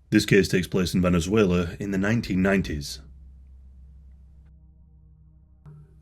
This case takes place in Venezuela in the 1990s.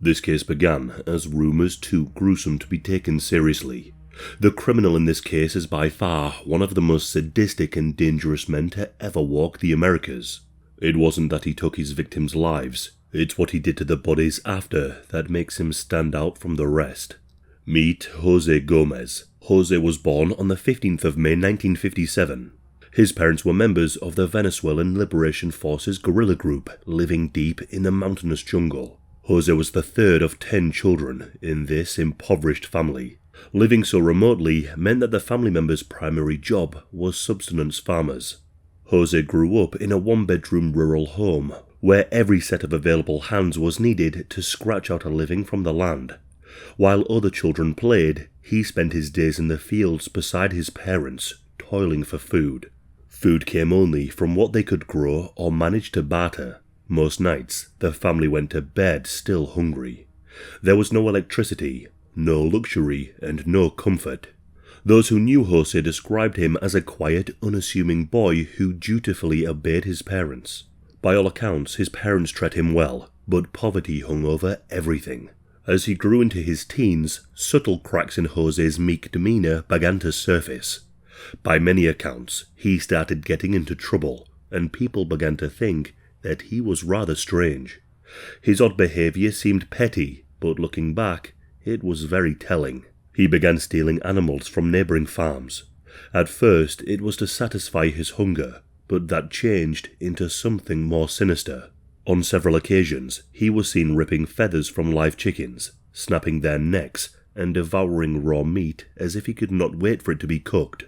This case began as rumours too gruesome to be taken seriously. The criminal in this case is by far one of the most sadistic and dangerous men to ever walk the Americas. It wasn't that he took his victims' lives, it's what he did to the bodies after that makes him stand out from the rest. Meet José Gómez. José was born on the 15th of May 1957. His parents were members of the Venezuelan Liberation Forces guerrilla group living deep in the mountainous jungle. José was the third of 10 children in this impoverished family. Living so remotely meant that the family members' primary job was subsistence farmers. José grew up in a one-bedroom rural home where every set of available hands was needed to scratch out a living from the land. While other children played, he spent his days in the fields beside his parents, toiling for food. Food came only from what they could grow or manage to barter. Most nights, the family went to bed still hungry. There was no electricity, no luxury, and no comfort. Those who knew José described him as a quiet, unassuming boy who dutifully obeyed his parents. By all accounts, his parents treated him well, but poverty hung over everything. As he grew into his teens, subtle cracks in José's meek demeanour began to surface. By many accounts, he started getting into trouble, and people began to think that he was rather strange. His odd behaviour seemed petty, but looking back, it was very telling. He began stealing animals from neighbouring farms. At first, it was to satisfy his hunger, but that changed into something more sinister. On several occasions, he was seen ripping feathers from live chickens, snapping their necks, and devouring raw meat as if he could not wait for it to be cooked.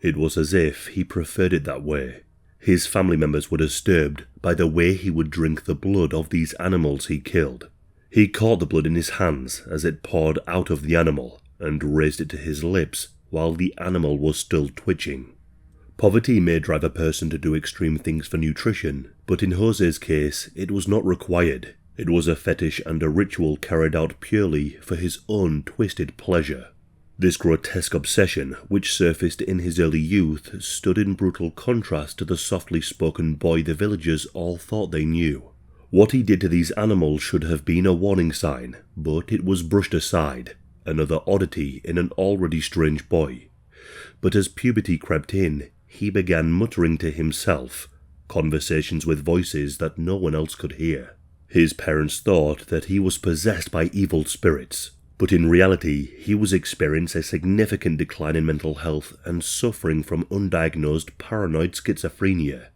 It was as if he preferred it that way. His family members were disturbed by the way he would drink the blood of these animals he killed. He caught the blood in his hands as it poured out of the animal and raised it to his lips while the animal was still twitching. Poverty may drive a person to do extreme things for nutrition, but in José's case it was not required. It was a fetish and a ritual carried out purely for his own twisted pleasure. This grotesque obsession, which surfaced in his early youth, stood in brutal contrast to the softly spoken boy the villagers all thought they knew. What he did to these animals should have been a warning sign, but it was brushed aside, another oddity in an already strange boy. But as puberty crept in, he began muttering to himself, conversations with voices that no one else could hear. His parents thought that he was possessed by evil spirits, but in reality he was experiencing a significant decline in mental health and suffering from undiagnosed paranoid schizophrenia.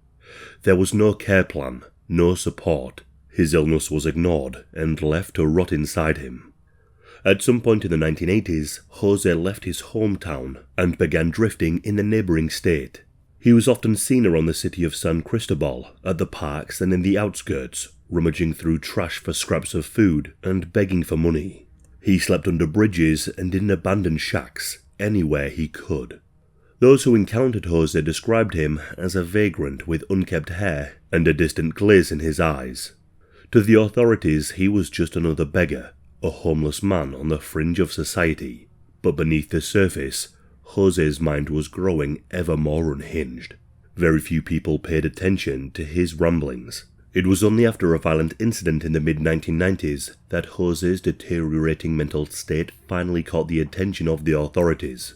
There was no care plan, no support. His illness was ignored and left to rot inside him. At some point in the 1980s, José left his hometown and began drifting in the neighbouring state. He was often seen around the city of San Cristobal, at the parks and in the outskirts, rummaging through trash for scraps of food and begging for money. He slept under bridges and in abandoned shacks, anywhere he could. Those who encountered José described him as a vagrant with unkempt hair and a distant glaze in his eyes. To the authorities, he was just another beggar, a homeless man on the fringe of society. But beneath the surface, José's mind was growing ever more unhinged. Very few people paid attention to his ramblings. It was only after a violent incident in the mid-1990s that José's deteriorating mental state finally caught the attention of the authorities.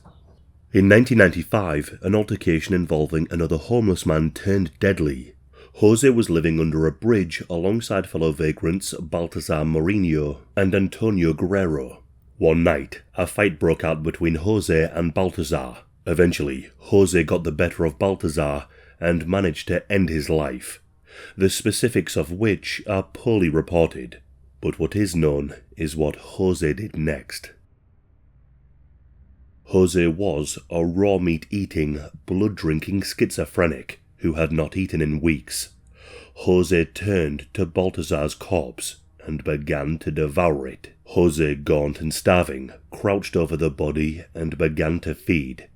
In 1995, an altercation involving another homeless man turned deadly. José was living under a bridge alongside fellow vagrants Baltasar Mourinho and Antonio Guerrero. One night, a fight broke out between José and Baltasar. Eventually, José got the better of Baltasar and managed to end his life, the specifics of which are poorly reported, but what is known is what José did next. José was a raw meat-eating, blood-drinking schizophrenic who had not eaten in weeks. José turned to Baltasar's corpse and began to devour it. José, gaunt and starving, crouched over the body and began to feed.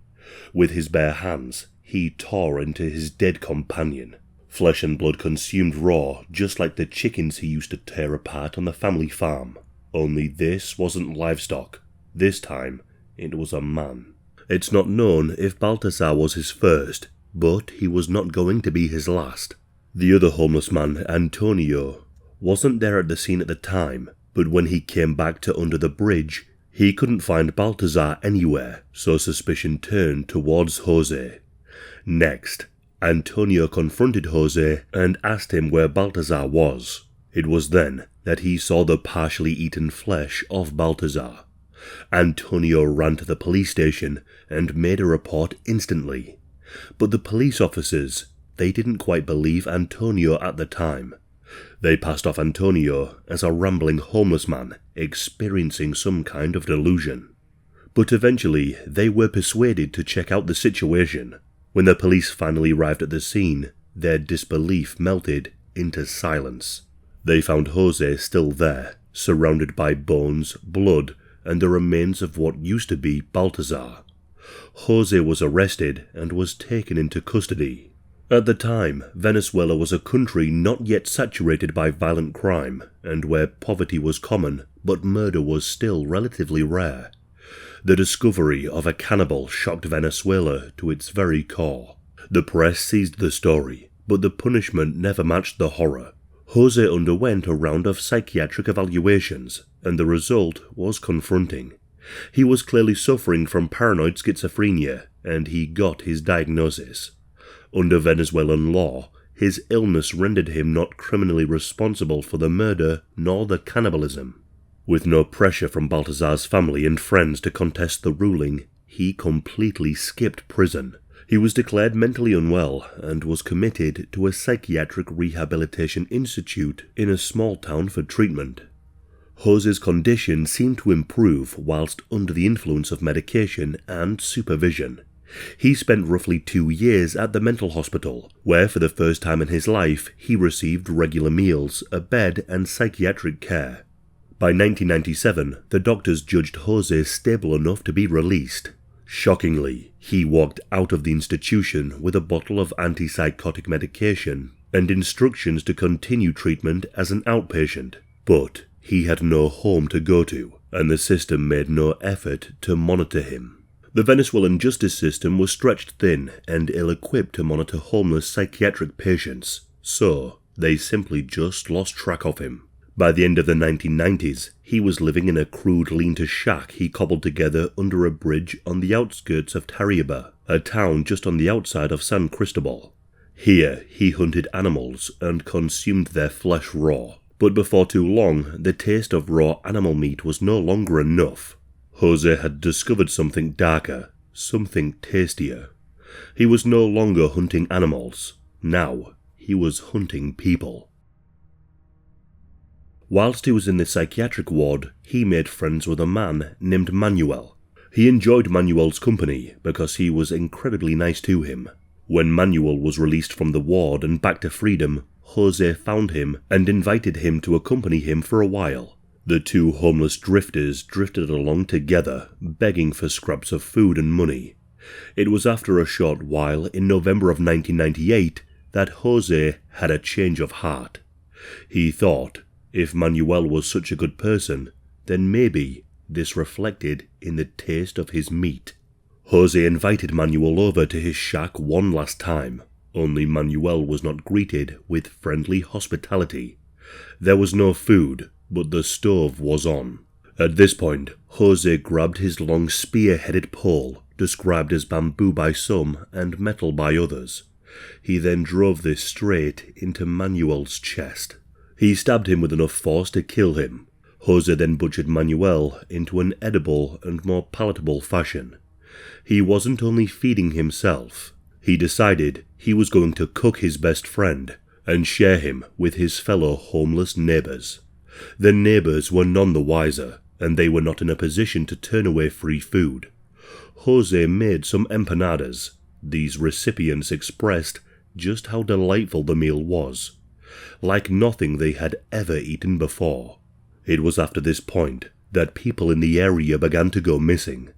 With his bare hands, he tore into his dead companion. Flesh and blood consumed raw, just like the chickens he used to tear apart on the family farm. Only this wasn't livestock. This time, it was a man. It's not known if Baltasar was his first, but he was not going to be his last. The other homeless man, Antonio, wasn't there at the scene at the time, but when he came back to under the bridge, he couldn't find Baltazar anywhere, so suspicion turned towards José. Next, Antonio confronted José and asked him where Baltazar was. It was then that he saw the partially eaten flesh of Baltazar. Antonio ran to the police station and made a report instantly. But the police officers, they didn't quite believe Antonio at the time. They passed off Antonio as a rambling homeless man experiencing some kind of delusion. But eventually they were persuaded to check out the situation. When the police finally arrived at the scene, their disbelief melted into silence. They found José still there, surrounded by bones, blood, and the remains of what used to be Baltazar. José was arrested and was taken into custody. At the time, Venezuela was a country not yet saturated by violent crime, and where poverty was common, but murder was still relatively rare. The discovery of a cannibal shocked Venezuela to its very core. The press seized the story, but the punishment never matched the horror. José underwent a round of psychiatric evaluations, and the result was confronting. He was clearly suffering from paranoid schizophrenia, and he got his diagnosis. Under Venezuelan law, his illness rendered him not criminally responsible for the murder nor the cannibalism. With no pressure from Baltazar's family and friends to contest the ruling, he completely skipped prison. He was declared mentally unwell and was committed to a psychiatric rehabilitation institute in a small town for treatment. José's condition seemed to improve whilst under the influence of medication and supervision. He spent roughly 2 years at the mental hospital, where for the first time in his life he received regular meals, a bed and psychiatric care. By 1997, the doctors judged José stable enough to be released. Shockingly, he walked out of the institution with a bottle of antipsychotic medication and instructions to continue treatment as an outpatient, but he had no home to go to, and the system made no effort to monitor him. The Venezuelan justice system was stretched thin and ill-equipped to monitor homeless psychiatric patients, so they simply just lost track of him. By the end of the 1990s, he was living in a crude lean-to shack he cobbled together under a bridge on the outskirts of Tariba, a town just on the outside of San Cristobal. Here, he hunted animals and consumed their flesh raw, but before too long, the taste of raw animal meat was no longer enough. José had discovered something darker, something tastier. He was no longer hunting animals. Now, he was hunting people. Whilst he was in the psychiatric ward, he made friends with a man named Manuel. He enjoyed Manuel's company because he was incredibly nice to him. When Manuel was released from the ward and back to freedom, José found him and invited him to accompany him for a while. The two homeless drifters drifted along together, begging for scraps of food and money. It was after a short while, in November of 1998, that José had a change of heart. He thought, if Manuel was such a good person, then maybe this reflected in the taste of his meat. José invited Manuel over to his shack one last time, only Manuel was not greeted with friendly hospitality. There was no food, but the stove was on. At this point, José grabbed his long spear-headed pole, described as bamboo by some and metal by others. He then drove this straight into Manuel's chest. He stabbed him with enough force to kill him. José then butchered Manuel into an edible and more palatable fashion. He wasn't only feeding himself. He decided he was going to cook his best friend and share him with his fellow homeless neighbours. The neighbours were none the wiser, and they were not in a position to turn away free food. José made some empanadas. These recipients expressed just how delightful the meal was, like nothing they had ever eaten before. It was after this point that people in the area began to go missing.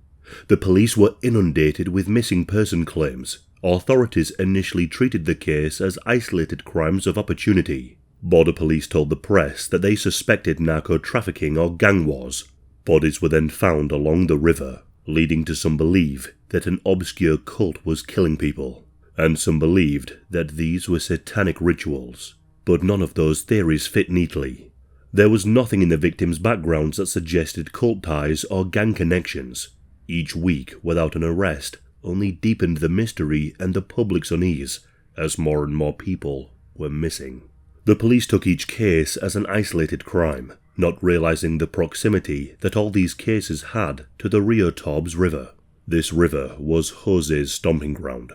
The police were inundated with missing person claims. Authorities initially treated the case as isolated crimes of opportunity. Border police told the press that they suspected narco-trafficking or gang wars. Bodies were then found along the river, leading to some belief that an obscure cult was killing people. and some believed that these were satanic rituals, but none of those theories fit neatly. There was nothing in the victims' backgrounds that suggested cult ties or gang connections. Each week without an arrest only deepened the mystery and the public's unease, as more and more people were missing. The police took each case as an isolated crime, not realizing the proximity that all these cases had to the Rio River. This river was José's stomping ground.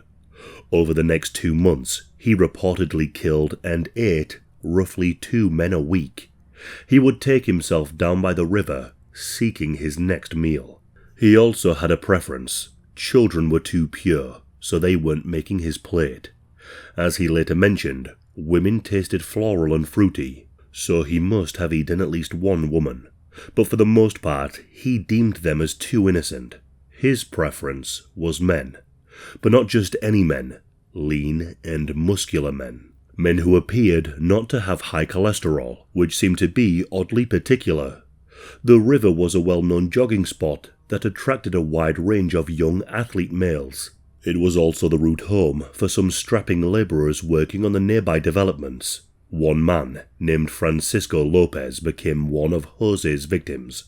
Over the next 2 months, he reportedly killed and ate roughly 2 men a week. He would take himself down by the river, seeking his next meal. He also had a preference. Children were too pure, so they weren't making his plate. As he later mentioned, women tasted floral and fruity, so he must have eaten at least one woman. But for the most part, he deemed them as too innocent. His preference was men. But not just any men, lean and muscular men. Men who appeared not to have high cholesterol, which seemed to be oddly particular. The river was a well-known jogging spot that attracted a wide range of young athlete males. It was also the route home for some strapping labourers working on the nearby developments. One man, named Francisco Lopez, became one of José's victims.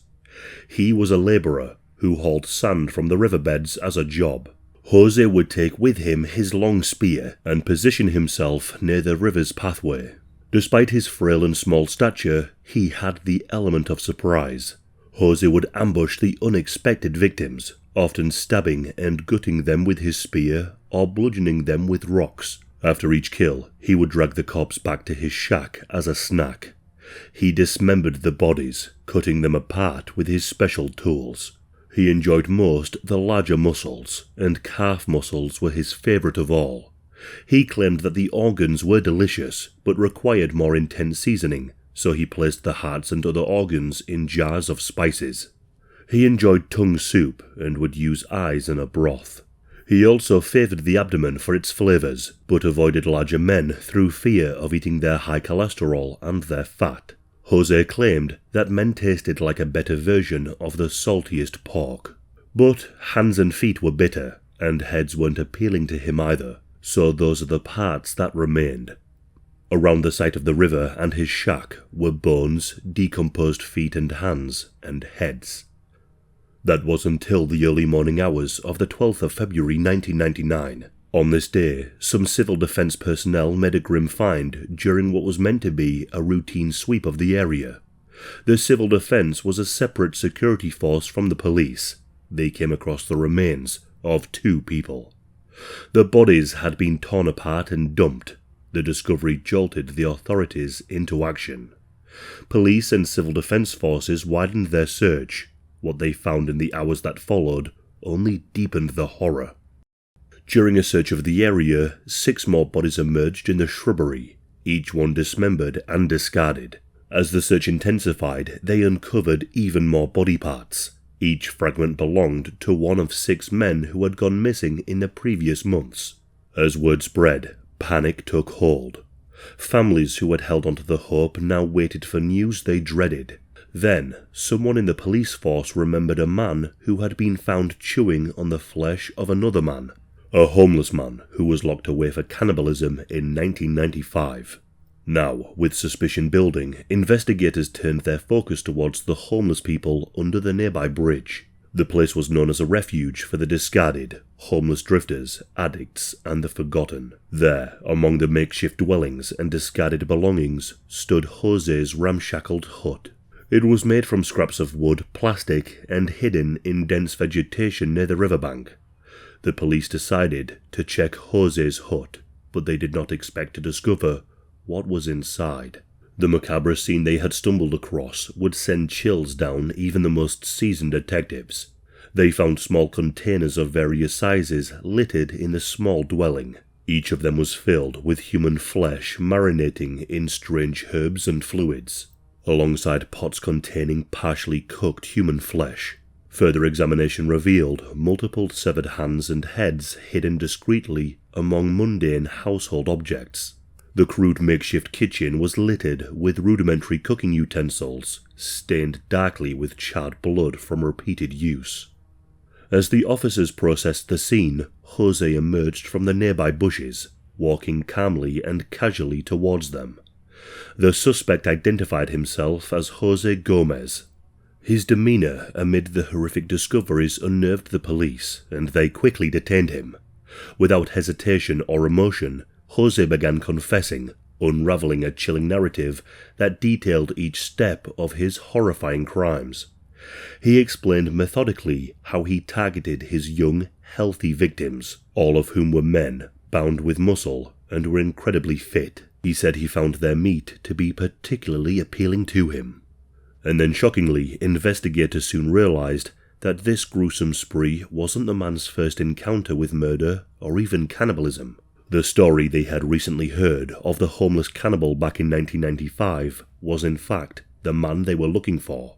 He was a labourer who hauled sand from the riverbeds as a job. José would take with him his long spear and position himself near the river's pathway. Despite his frail and small stature, he had the element of surprise. José would ambush the unexpected victims, often stabbing and gutting them with his spear or bludgeoning them with rocks. After each kill, he would drag the corpse back to his shack as a snack. He dismembered the bodies, cutting them apart with his special tools. He enjoyed most the larger muscles, and calf muscles were his favourite of all. He claimed that the organs were delicious, but required more intense seasoning, so he placed the hearts and other organs in jars of spices. He enjoyed tongue soup and would use eyes in a broth. He also favoured the abdomen for its flavours, but avoided larger men through fear of eating their high cholesterol and their fat. José claimed that men tasted like a better version of the saltiest pork. But hands and feet were bitter, and heads weren't appealing to him either, so those are the parts that remained. Around the site of the river and his shack were bones, decomposed feet and hands, and heads. That was until the early morning hours of the 12th of February 1999. On this day, some civil defence personnel made a grim find during what was meant to be a routine sweep of the area. The civil defence was a separate security force from the police. They came across the remains of 2 people. The bodies had been torn apart and dumped. The discovery jolted the authorities into action. Police and civil defence forces widened their search. What they found in the hours that followed only deepened the horror. During a search of the area, 6 more bodies emerged in the shrubbery, each one dismembered and discarded. As the search intensified, they uncovered even more body parts. Each fragment belonged to one of 6 men who had gone missing in the previous months. As word spread, panic took hold. Families who had held onto the hope now waited for news they dreaded. Then, someone in the police force remembered a man who had been found chewing on the flesh of another man. A homeless man who was locked away for cannibalism in 1995. Now, with suspicion building, investigators turned their focus towards the homeless people under the nearby bridge. The place was known as a refuge for the discarded, homeless drifters, addicts, and the forgotten. There, among the makeshift dwellings and discarded belongings, stood José's ramshackled hut. It was made from scraps of wood, plastic, and hidden in dense vegetation near the riverbank. The police decided to check José's hut, but they did not expect to discover what was inside. The macabre scene they had stumbled across would send chills down even the most seasoned detectives. They found small containers of various sizes littered in the small dwelling. Each of them was filled with human flesh marinating in strange herbs and fluids, alongside pots containing partially cooked human flesh. Further examination revealed multiple severed hands and heads hidden discreetly among mundane household objects. The crude makeshift kitchen was littered with rudimentary cooking utensils, stained darkly with charred blood from repeated use. As the officers processed the scene, José emerged from the nearby bushes, walking calmly and casually towards them. The suspect identified himself as José Gómez. His demeanour amid the horrific discoveries unnerved the police, and they quickly detained him. Without hesitation or emotion, José began confessing, unravelling a chilling narrative that detailed each step of his horrifying crimes. He explained methodically how he targeted his young, healthy victims, all of whom were men, bound with muscle, and were incredibly fit. He said he found their meat to be particularly appealing to him. And then shockingly, investigators soon realised that this gruesome spree wasn't the man's first encounter with murder or even cannibalism. The story they had recently heard of the homeless cannibal back in 1995 was in fact the man they were looking for.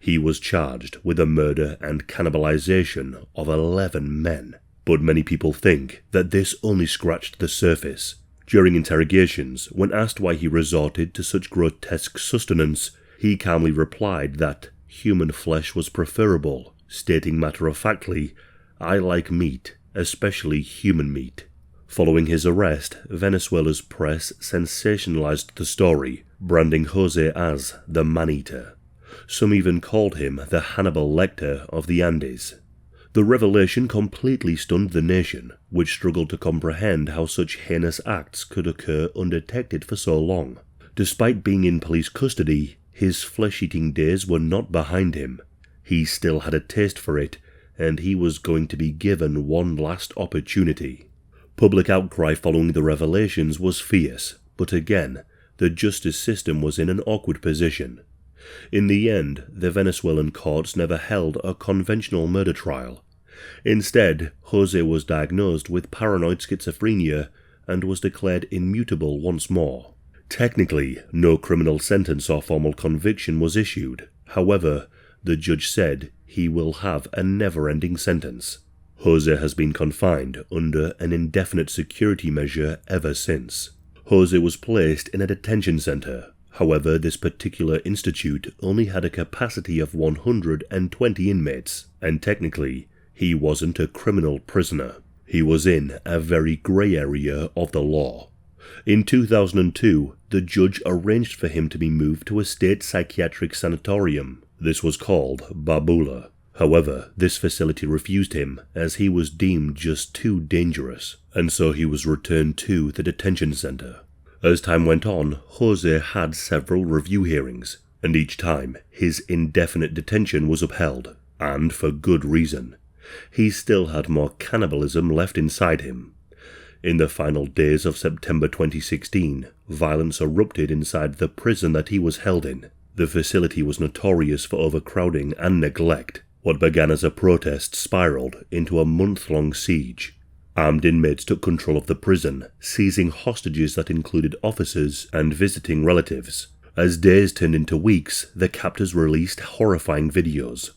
He was charged with the murder and cannibalization of 11 men. But many people think that this only scratched the surface. During interrogations, when asked why he resorted to such grotesque sustenance, he calmly replied that human flesh was preferable, stating matter-of-factly, "I like meat, especially human meat." Following his arrest, Venezuela's press sensationalized the story, branding José as the man-eater. Some even called him the Hannibal Lecter of the Andes. The revelation completely stunned the nation, which struggled to comprehend how such heinous acts could occur undetected for so long. Despite being in police custody, his flesh-eating days were not behind him. He still had a taste for it, and he was going to be given one last opportunity. Public outcry following the revelations was fierce, but again, the justice system was in an awkward position. In the end, the Venezuelan courts never held a conventional murder trial. Instead, José was diagnosed with paranoid schizophrenia and was declared immutable once more. Technically, no criminal sentence or formal conviction was issued. However, the judge said he will have a never-ending sentence. José has been confined under an indefinite security measure ever since. José was placed in a detention center. However, this particular institute only had a capacity of 120 inmates, and technically, he wasn't a criminal prisoner. He was in a very grey area of the law. In 2002, the judge arranged for him to be moved to a state psychiatric sanatorium. This was called Babula. However, this facility refused him as he was deemed just too dangerous, and so he was returned to the detention center. As time went on, José had several review hearings, and each time his indefinite detention was upheld, and for good reason. He still had more cannibalism left inside him. In the final days of September 2016, violence erupted inside the prison that he was held in. The facility was notorious for overcrowding and neglect. What began as a protest spiraled into a month-long siege. Armed inmates took control of the prison, seizing hostages that included officers and visiting relatives. As days turned into weeks, the captors released horrifying videos.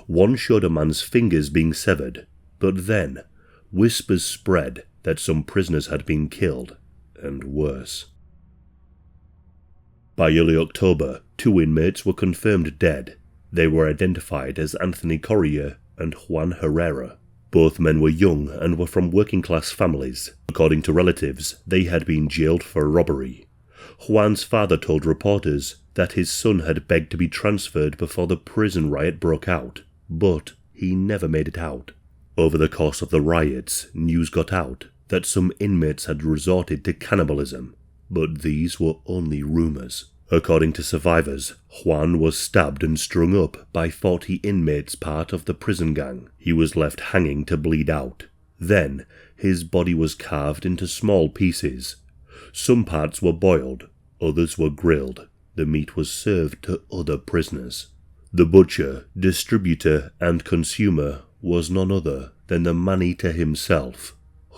One showed a man's fingers being severed, but then whispers spread that some prisoners had been killed, and worse. By early October, 2 inmates were confirmed dead. They were identified as Anthony Correa and Juan Herrera. Both men were young and were from working-class families. According to relatives, they had been jailed for robbery. Juan's father told reporters that his son had begged to be transferred before the prison riot broke out, but he never made it out. Over the course of the riots, news got out that some inmates had resorted to cannibalism, but these were only rumours. According to survivors, Juan was stabbed and strung up by 40 inmates part of the prison gang. He was left hanging to bleed out. Then, his body was carved into small pieces. Some parts were boiled, others were grilled. The meat was served to other prisoners. The butcher, distributor, and consumer was none other than the man-eater himself,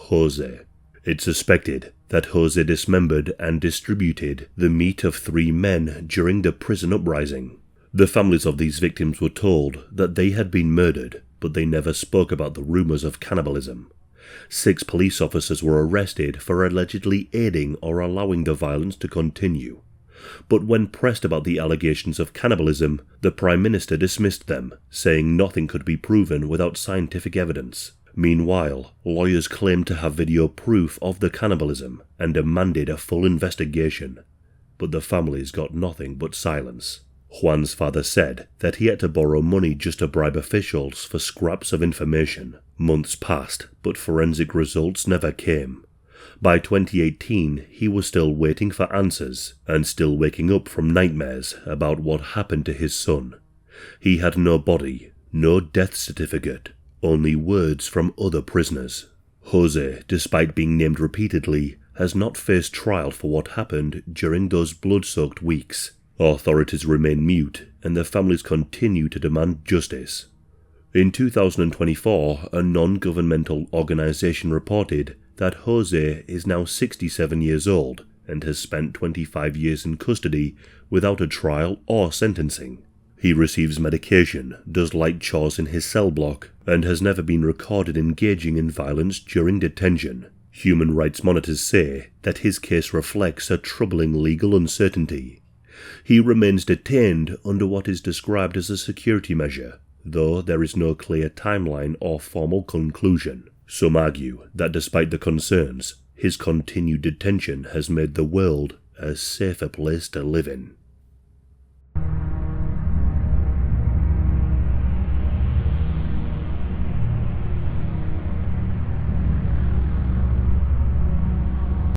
José. It's suspected that José dismembered and distributed the meat of 3 men during the prison uprising. The families of these victims were told that they had been murdered, but they never spoke about the rumours of cannibalism. 6 police officers were arrested for allegedly aiding or allowing the violence to continue. But when pressed about the allegations of cannibalism, the Prime Minister dismissed them, saying nothing could be proven without scientific evidence. Meanwhile, lawyers claimed to have video proof of the cannibalism and demanded a full investigation. But the families got nothing but silence. Juan's father said that he had to borrow money just to bribe officials for scraps of information. Months passed, but forensic results never came. By 2018, he was still waiting for answers, and still waking up from nightmares about what happened to his son. He had no body, no death certificate, only words from other prisoners. José, despite being named repeatedly, has not faced trial for what happened during those blood-soaked weeks. Authorities remain mute, and their families continue to demand justice. In 2024, a non-governmental organization reported that José is now 67 years old and has spent 25 years in custody without a trial or sentencing. He receives medication, does light chores in his cell block, and has never been recorded engaging in violence during detention. Human rights monitors say that his case reflects a troubling legal uncertainty. He remains detained under what is described as a security measure, though there is no clear timeline or formal conclusion. Some argue that despite the concerns, his continued detention has made the world a safer place to live in.